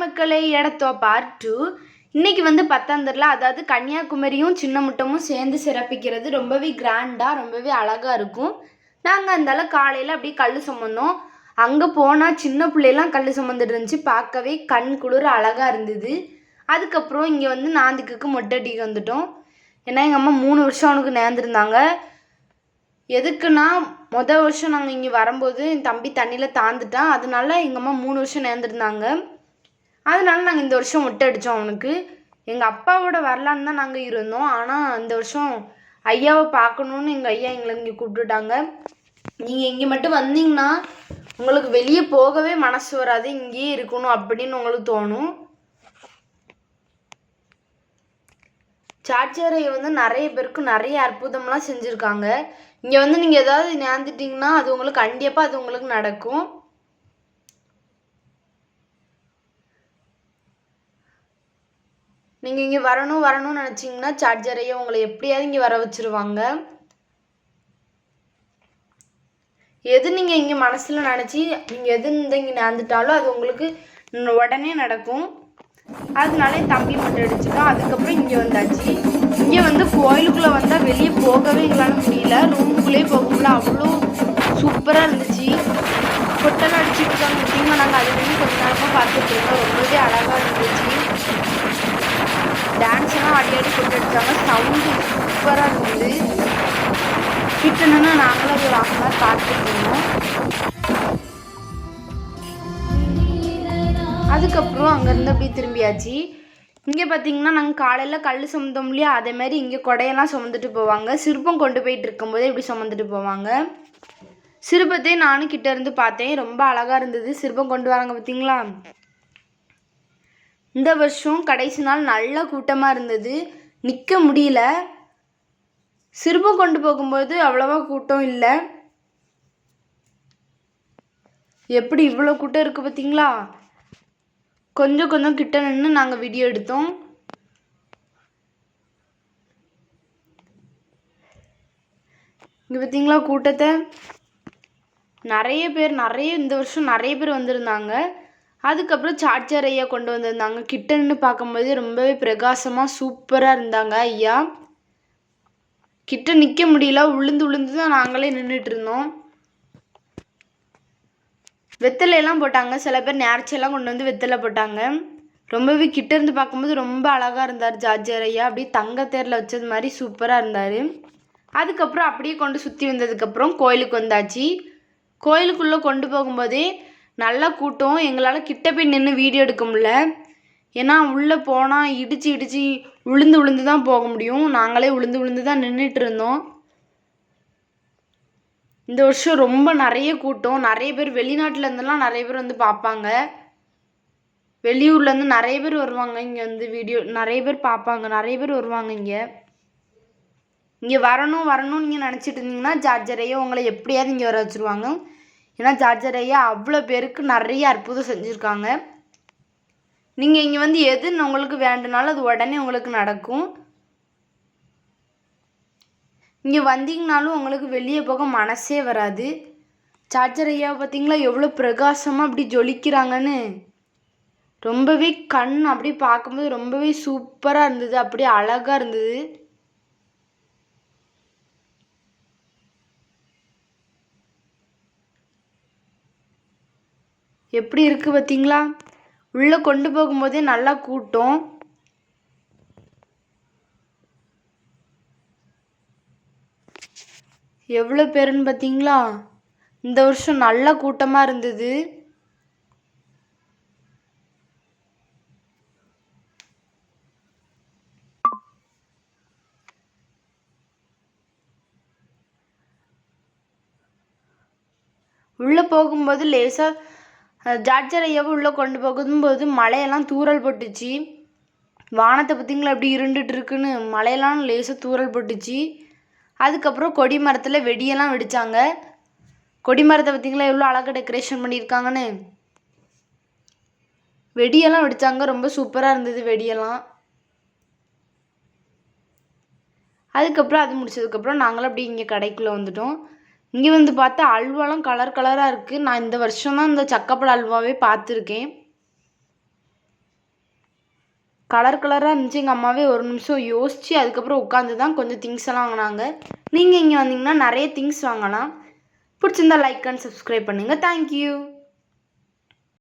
மக்களே, இடத்தோ பார்ட் 2. இன்னைக்கு வந்து 10ஆம் திருவிழா, அதாவது கன்னியாகுமரியும் சின்னமுட்டமும் சேர்ந்து சிறப்பிக்கிறது ரொம்பவே கிராண்டாக ரொம்பவே அழகாக இருக்கும். நாங்கள் அந்தால காலையில் அப்படியே கல் சுமந்தோம். அங்கே போனால் சின்ன பிள்ளைலாம் கல் சுமந்துட்டு இருந்துச்சு. பார்க்கவே கண் குளிர அழகாக இருந்தது. அதுக்கப்புறம் இங்கே வந்து நாந்துக்கு மொட்டை அடிக்க வந்துட்டோம். ஏன்னா எங்கள் அம்மா 3 வருஷம் அவனுக்கு நேர்ந்துருந்தாங்க. எதுக்குன்னா வருஷம் நாங்கள் இங்கே வரும்போது என் தம்பி தண்ணியில் தாழ்ந்துட்டான். அதனால எங்கள் அம்மா 3 வருஷம் நேர்ந்துருந்தாங்க. அதனால நாங்கள் இந்த வருஷம் மொட்டை அடித்தோம் அவனுக்கு. எங்கள் அப்பாவோட வரலான்னு தான் நாங்கள் இருந்தோம். ஆனால் இந்த வருஷம் ஐயாவை பார்க்கணுன்னு எங்கள் ஐயா எங்களை இங்கே கூப்பிட்டுட்டாங்க. நீங்கள் இங்கே மட்டும் வந்தீங்கன்னா உங்களுக்கு வெளியே போகவே மனசு வராது, இங்கேயே இருக்கணும் அப்படின்னு உங்களுக்கு தோணும். சாட்சியறையை வந்து நிறைய பேருக்கு நிறைய அற்புதம்லாம் செஞ்சுருக்காங்க. இங்கே வந்து நீங்கள் ஏதாவது நேர்ந்துட்டிங்கன்னா அது உங்களுக்கு கண்டிப்பாக அது உங்களுக்கு நடக்கும். நீங்கள் இங்கே வரணும்னு நினச்சிங்கன்னா சார்ஜரையை உங்களை எப்படியாவது இங்கே வர வச்சுருவாங்க. எது நீங்கள் இங்கே மனசில் நினச்சி நீங்கள் எது இங்கே நேர்ந்துட்டாலும் அது உங்களுக்கு உடனே நடக்கும். அதனால என் தம்பி மட்டும் அடிச்சிட்டோம். அதுக்கப்புறம் இங்கே வந்தாச்சு. இங்கே வந்து கோயிலுக்குள்ளே வந்தால் வெளியே போகவே எங்களால் முடியல. ரூமுக்குள்ளேயே போக முடியல. அவ்வளோ சூப்பராக இருந்துச்சு. கொட்டெல்லாம் அடிச்சுட்டு இருக்காங்க பார்த்தீங்கன்னா, நாங்கள் அது வந்து கொஞ்ச நேரமாக பார்த்துட்டு இருந்தோம். ரொம்பவே அழகாக இருந்துச்சு. டான்ஸ் எல்லாம் அடி கொட்டு அடித்தாங்க. சவுண்டு சூப்பராக இருந்தது. கிட்டணுன்னா நாங்களும் அது ஒரு ஹாஃப் அன் ஹவர் பார்த்துட்டு இருந்தோம். அதுக்கப்புறம் அங்கேருந்து அப்படியே திரும்பியாச்சு. இங்கே பார்த்தீங்கன்னா நாங்கள் காலையில் கல் சுமந்தோம் இல்லையா, அதேமாதிரி இங்கே கொடையெல்லாம் சுமந்துட்டு போவாங்க. சிற்பம் கொண்டு போயிட்டு இருக்கும்போதே இப்படி சுமந்துட்டு போவாங்க. சிற்பத்தை நானும் கிட்ட இருந்து பார்த்தேன். ரொம்ப அழகாக இருந்தது. சிற்பம் கொண்டு வராங்க பார்த்தீங்களா. இந்த வருஷம் கடைசி நாள் நல்ல கூட்டமாக இருந்தது. நிற்க முடியல. சிற்பம் கொண்டு போகும்போது அவ்வளோவா கூட்டம் இல்லை. எப்படி இவ்வளோ கூட்டம் இருக்குது பார்த்தீங்களா. கொஞ்சம் கிட்ட நின்று நாங்கள் வீடியோ எடுத்தோம். இங்கே பார்த்தீங்களா கூட்டத்தை. இந்த வருஷம் நிறைய பேர் வந்திருந்தாங்க. அதுக்கப்புறம் சார்ஜர் ஐயா கொண்டு வந்திருந்தாங்க. கிட்ட நின்று பார்க்கும்போது ரொம்பவே பிரகாசமாக சூப்பராக இருந்தாங்க ஐயா. கிட்ட நிற்க முடியல. உளுந்து தான் நாங்களே நின்றுட்டு இருந்தோம். வெத்தலையெல்லாம் போட்டாங்க. சில பேர் நேர்ச்சியெல்லாம் கொண்டு வந்து வெத்தலை போட்டாங்க. ரொம்பவே கிட்ட இருந்து பார்க்கும்போது ரொம்ப அழகாக இருந்தார் ஜார்ஜர் ஐயா. அப்படியே தங்கத்தேரில் வச்சது மாதிரி சூப்பராக இருந்தார். அதுக்கப்புறம் அப்படியே கொண்டு சுற்றி வந்ததுக்கப்புறம் கோயிலுக்கு வந்தாச்சு. கோயிலுக்குள்ளே கொண்டு போகும்போதே நல்லா கூட்டம். எங்களால் கிட்ட போய் நின்று வீடியோ எடுக்க முடியல. ஏன்னா உள்ளே போனால் இடித்து உளுந்து தான் போக முடியும். நாங்களே உளுந்து தான் நின்றுட்டு இருந்தோம். இந்த வருஷம் ரொம்ப நிறைய கூட்டம். நிறைய பேர் வெளிநாட்டிலேருந்துலாம் நிறைய பேர் வந்து பார்ப்பாங்க. வெளியூர்லேருந்து நிறைய பேர் வருவாங்க. இங்கே வந்து வீடியோ நிறைய பேர் பார்ப்பாங்க. நிறைய பேர் வருவாங்க. இங்கே வரணும்னு நீங்கள் நினச்சிட்டு இருந்தீங்கன்னா ஜார்ஜர் ஐயா உங்களை எப்படியாவது இங்கே வர வச்சுருவாங்க. ஏன்னா ஜார்ஜர் ஐயா அவ்வளோ பேருக்கு நிறைய அற்புதம் செஞ்சுருக்காங்க. நீங்கள் இங்கே வந்து எதுன்னு உங்களுக்கு வேண்டுனாலும் அது உடனே உங்களுக்கு நடக்கும். இங்கே வந்தீங்கனாலும் உங்களுக்கு வெளியே போக மனசே வராது. சார்ஜர் ஐயாவை பார்த்தீங்களா எவ்வளோ பிரகாசமாக அப்படி ஜொலிக்கிறாங்கன்னு. ரொம்பவே கண் அப்படி பார்க்கும்போது ரொம்பவே சூப்பராக இருந்தது. அப்படியே அழகாக இருந்தது. எப்படி இருக்குது பார்த்தீங்களா. உள்ளே கொண்டு போகும்போதே நல்லா கூட்டம். எவ்வளோ பேருன்னு பார்த்தீங்களா. இந்த வருஷம் நல்ல கூட்டமாக இருந்தது. உள்ளே போகும்போது லேசாக ஜார்ஜர் ஐயாவை உள்ளே கொண்டு போகும்போது மழையெல்லாம் தூறல் போட்டுச்சு. வானத்தை பார்த்தீங்களா எப்படி இருண்டுட்டு இருக்குன்னு. மழையெல்லாம் லேசாக தூறல் போட்டுச்சு. அதுக்கப்புறம் கொடி மரத்தில் வெடியெல்லாம் வெடித்தாங்க. கொடி மரத்தை பார்த்தீங்களா எவ்வளோ அழகாக டெக்கரேஷன் பண்ணியிருக்காங்கன்னு. வெடியெல்லாம் வெடித்தாங்க. ரொம்ப சூப்பராக இருந்தது வெடியெல்லாம். அதுக்கப்புறம் அது முடிச்சதுக்கப்புறம் நாங்களும் அப்படி இங்கே கடைக்குள்ளே வந்துட்டோம். இங்கே வந்து பார்த்தா அல்வாலாம் கலராக இருக்குது. நான் இந்த வருஷம் தான் இந்த சக்கப்பழ அல்வாவே பார்த்துருக்கேன். கலர் கலராக இருந்துச்சு. எங்கள் அம்மாவே ஒரு நிமிஷம் யோசித்து அதுக்கப்புறம் உட்காந்து தான் கொஞ்சம் திங்ஸ் எல்லாம் வாங்கினாங்க. நீங்கள் இங்கே வந்தீங்கன்னா நிறைய திங்ஸ் வாங்கலாம். பிடிச்சிருந்தா லைக் அண்ட் சப்ஸ்கிரைப் பண்ணுங்கள். தேங்க்யூ.